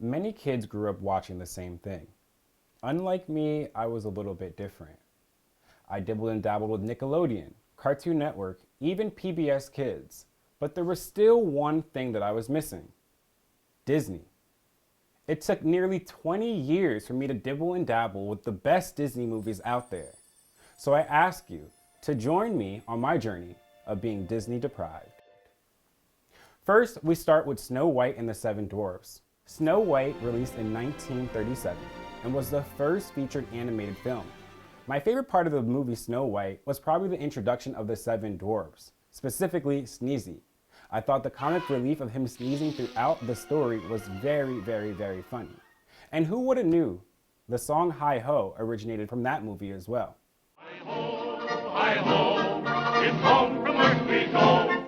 Many kids grew up watching the same thing. Unlike me, I was a little bit different. I dibbled and dabbled with Nickelodeon, Cartoon Network, even PBS Kids. But there was still one thing that I was missing: Disney. It took nearly 20 years for me to dibble and dabble with the best Disney movies out there. So I ask you to join me on my journey of being Disney deprived. First, we start with Snow White and the Seven Dwarfs. Snow White released in 1937 and was the first featured animated film. My favorite part of the movie Snow White was probably the introduction of the Seven Dwarfs, specifically Sneezy. I thought the comic relief of him sneezing throughout the story was very funny. And who would have knew the song Hi Ho originated from that movie as well. Hi ho, it's home from work we go.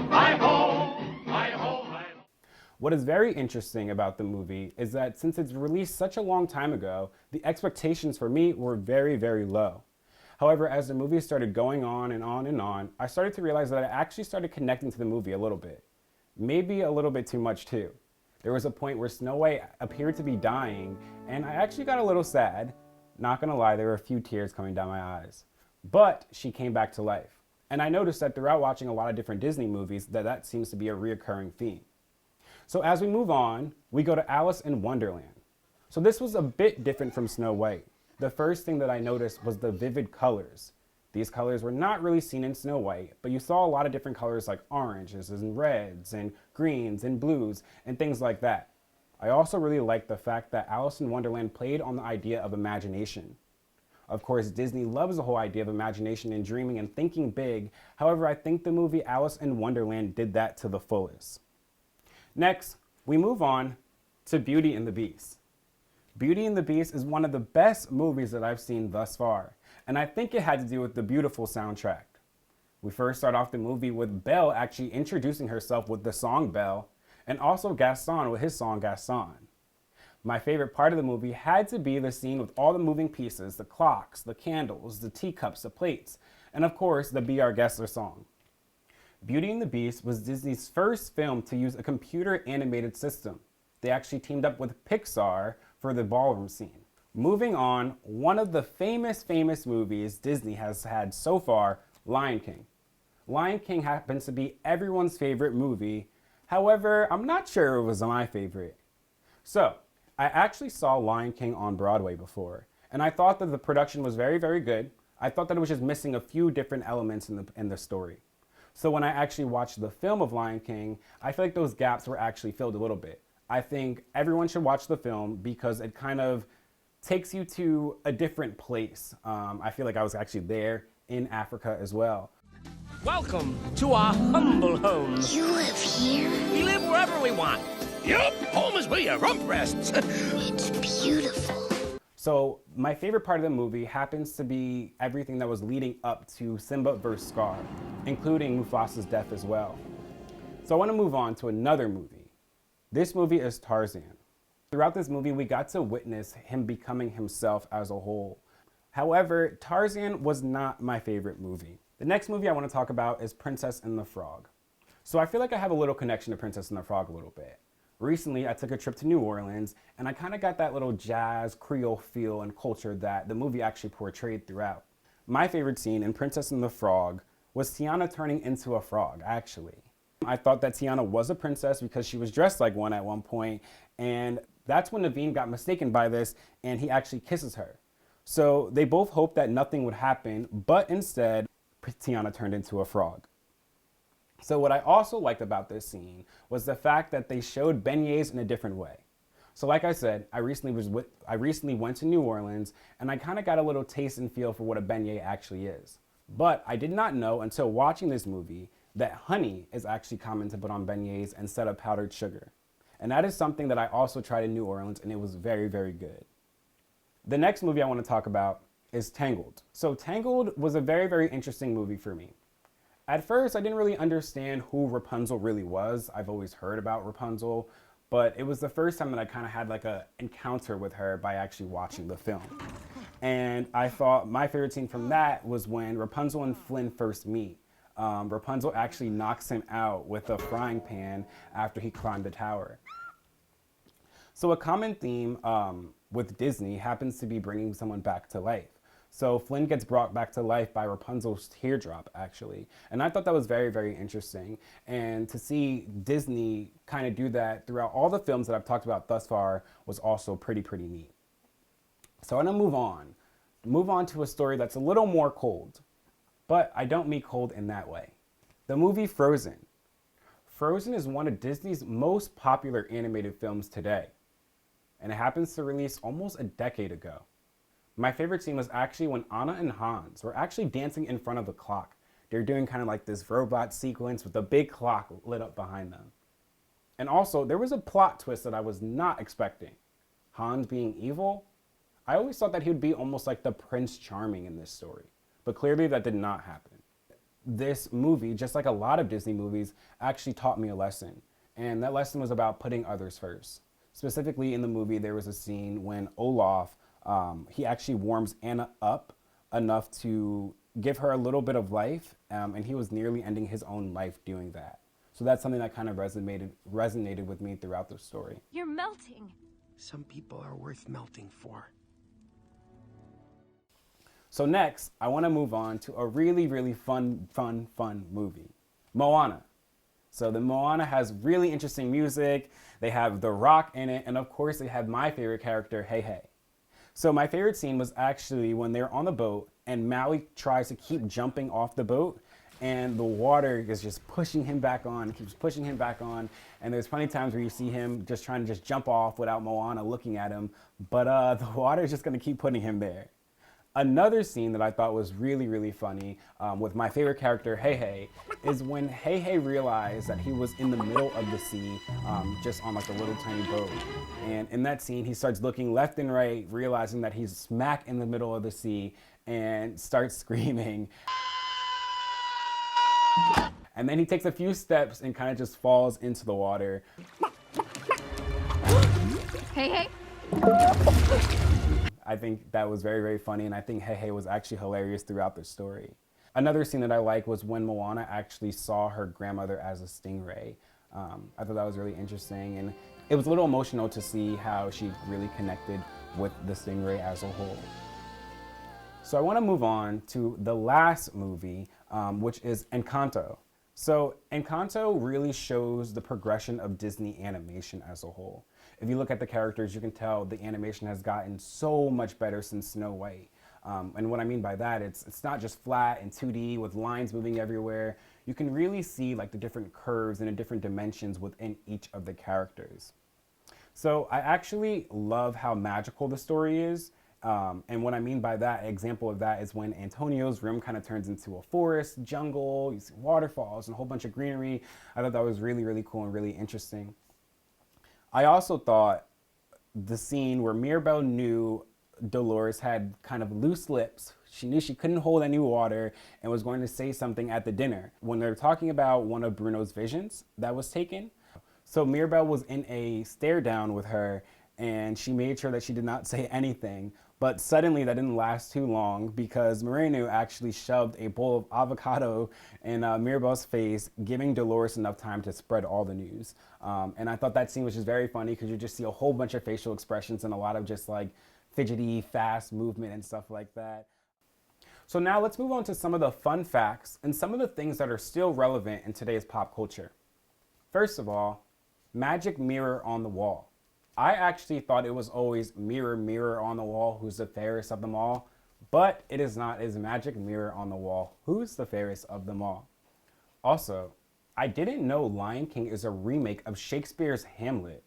Hi ho, hi ho, hi ho. What is very interesting about the movie is that since it's released such a long time ago, the expectations for me were very low. However, as the movie started going on and on and on, I started to realize that I actually started connecting to the movie a little bit. Maybe a little bit too much too. There was a point where Snow White appeared to be dying, and I actually got a little sad. Not gonna lie, there were a few tears coming down my eyes. But she came back to life. And I noticed that throughout watching a lot of different Disney movies, that seems to be a reoccurring theme. So as we move on, we go to Alice in Wonderland. So this was a bit different from Snow White. The first thing that I noticed was the vivid colors. These colors were not really seen in Snow White, but you saw a lot of different colors like oranges and reds and greens and blues and things like that. I also really liked the fact that Alice in Wonderland played on the idea of imagination. Of course, Disney loves the whole idea of imagination and dreaming and thinking big. However, I think the movie Alice in Wonderland did that to the fullest. Next, we move on to Beauty and the Beast. Beauty and the Beast is one of the best movies that I've seen thus far, and I think it had to do with the beautiful soundtrack. We first start off the movie with Belle actually introducing herself with the song Belle, and also Gaston with his song Gaston. My favorite part of the movie had to be the scene with all the moving pieces, the clocks, the candles, the teacups, the plates, and of course the Be Our Guesser song. Beauty and the Beast was Disney's first film to use a computer animated system. They actually teamed up with Pixar for the ballroom scene. Moving on, one of the famous movies Disney has had so far, Lion King. Lion King happens to be everyone's favorite movie. However, I'm not sure it was my favorite. So, I actually saw Lion King on Broadway before, and I thought that the production was very good. I thought that it was just missing a few different elements in the story. So when I actually watched the film of Lion King, I feel like those gaps were actually filled a little bit. I think everyone should watch the film because it kind of takes you to a different place. I feel like I was actually there in Africa as well. Welcome to our humble home. You live here? We live wherever we want. Yup, home is where your rump rests. It's beautiful. So my favorite part of the movie happens to be everything that was leading up to Simba vs. Scar, including Mufasa's death as well. So I want to move on to another movie. This movie is Tarzan. Throughout this movie, we got to witness him becoming himself as a whole. However, Tarzan was not my favorite movie. The next movie I want to talk about is Princess and the Frog. So I feel like I have a little connection to Princess and the Frog a little bit. Recently, I took a trip to New Orleans, and I kind of got that little jazz, Creole feel and culture that the movie actually portrayed throughout. My favorite scene in Princess and the Frog was Tiana turning into a frog, actually. I thought that Tiana was a princess because she was dressed like one at one point, and that's when Naveen got mistaken by this, and he actually kisses her. So they both hoped that nothing would happen, but instead, Tiana turned into a frog. So what I also liked about this scene was the fact that they showed beignets in a different way. So like I said, I recently went to New Orleans, and I kind of got a little taste and feel for what a beignet actually is. But I did not know until watching this movie that honey is actually common to put on beignets instead of powdered sugar. And that is something that I also tried in New Orleans, and it was very good. The next movie I want to talk about is Tangled. So Tangled was a very interesting movie for me. At first, I didn't really understand who Rapunzel really was. I've always heard about Rapunzel, but it was the first time that I kind of had like an encounter with her by actually watching the film. And I thought my favorite scene from that was when Rapunzel and Flynn first meet. Rapunzel actually knocks him out with a frying pan after he climbed the tower. So a common theme with Disney happens to be bringing someone back to life. So Flynn gets brought back to life by Rapunzel's teardrop, actually. And I thought that was very, very interesting. And to see Disney kind of do that throughout all the films that I've talked about thus far was also pretty, pretty neat. So I'm gonna move on to a story that's a little more cold, but I don't mean cold in that way. The movie Frozen. Frozen is one of Disney's most popular animated films today, and it happens to release almost a decade ago. My favorite scene was actually when Anna and Hans were actually dancing in front of the clock. They're doing kind of like this robot sequence with a big clock lit up behind them. And also, there was a plot twist that I was not expecting. Hans being evil? I always thought that he would be almost like the Prince Charming in this story, but clearly that did not happen. This movie, just like a lot of Disney movies, actually taught me a lesson, and that lesson was about putting others first. Specifically in the movie, there was a scene when Olaf, he actually warms Anna up enough to give her a little bit of life, and he was nearly ending his own life doing that. So that's something that kind of resonated with me throughout the story. You're melting. Some people are worth melting for. So next, I want to move on to a really, really fun movie, Moana. So the Moana has really interesting music. They have The Rock in it, and of course they have my favorite character, Hey Hey. So my favorite scene was actually when they're on the boat and Maui tries to keep jumping off the boat, and the water is just pushing him back on, keeps pushing him back on. And there's plenty of times where you see him just trying to just jump off without Moana looking at him, but the water is just gonna keep putting him there. Another scene that I thought was really, really funny with my favorite character, Hey Hey, is when Hey Hey realized that he was in the middle of the sea, just on like a little tiny boat. And in that scene, he starts looking left and right, realizing that he's smack in the middle of the sea, and starts screaming. And then he takes a few steps and kind of just falls into the water. Hey, hey. I think that was very, very funny, and I think Hey Hey was actually hilarious throughout the story. Another scene that I like was when Moana actually saw her grandmother as a stingray. I thought that was really interesting, and it was a little emotional to see how she really connected with the stingray as a whole. So I want to move on to the last movie, which is Encanto. So Encanto really shows the progression of Disney animation as a whole. If you look at the characters, you can tell the animation has gotten so much better since Snow White. And what I mean by that, it's not just flat and 2D with lines moving everywhere. You can really see like the different curves and the different dimensions within each of the characters. So I actually love how magical the story is. And what I mean by that, example of that is when Antonio's room kind of turns into a forest, jungle, you see waterfalls and a whole bunch of greenery. I thought that was really, really cool and really interesting. I also thought the scene where Mirabel knew Dolores had kind of loose lips. She knew she couldn't hold any water and was going to say something at the dinner when they're talking about one of Bruno's visions that was taken. So Mirabel was in a stare down with her, and she made sure that she did not say anything. But suddenly that didn't last too long because Moreno actually shoved a bowl of avocado in Mirabel's face, giving Dolores enough time to spread all the news. And I thought that scene was just very funny because you just see a whole bunch of facial expressions and a lot of just like fidgety, fast movement and stuff like that. So now let's move on to some of the fun facts and some of the things that are still relevant in today's pop culture. First of all, magic mirror on the wall. I actually thought it was always mirror, mirror on the wall, who's the fairest of them all, but it is not. It is magic mirror on the wall, who's the fairest of them all. Also, I didn't know Lion King is a remake of Shakespeare's Hamlet.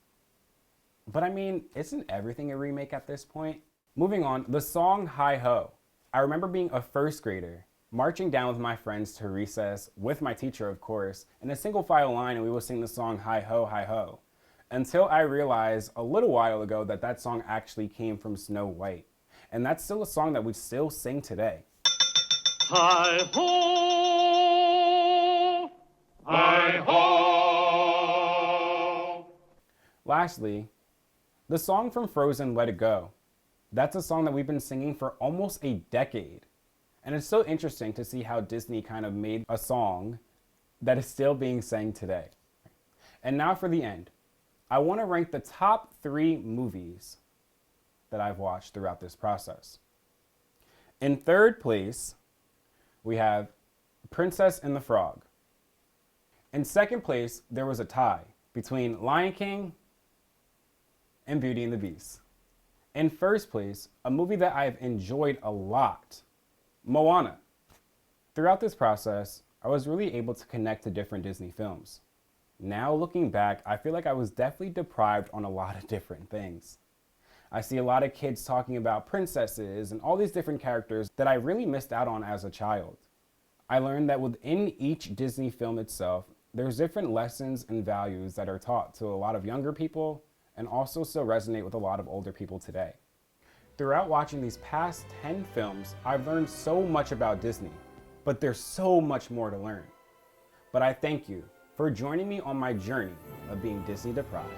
But I mean, isn't everything a remake at this point? Moving on, the song Hi Ho. I remember being a first grader, marching down with my friends to recess, with my teacher of course, in a single file line, and we would sing the song Hi Ho, Hi Ho. Until I realized a little while ago that that song actually came from Snow White. And that's still a song that we still sing today. Hi ho, hi ho. Lastly, the song from Frozen, Let It Go. That's a song that we've been singing for almost a decade. And it's so interesting to see how Disney kind of made a song that is still being sang today. And now for the end. I want to rank the top 3 movies that I've watched throughout this process. In third place, we have Princess and the Frog. In second place, there was a tie between Lion King and Beauty and the Beast. In first place, a movie that I've enjoyed a lot, Moana. Throughout this process, I was really able to connect to different Disney films. Now looking back, I feel like I was definitely deprived on a lot of different things. I see a lot of kids talking about princesses and all these different characters that I really missed out on as a child. I learned that within each Disney film itself, there's different lessons and values that are taught to a lot of younger people and also still resonate with a lot of older people today. Throughout watching these past 10 films, I've learned so much about Disney, but there's so much more to learn. But I thank you for joining me on my journey of being Disney deprived.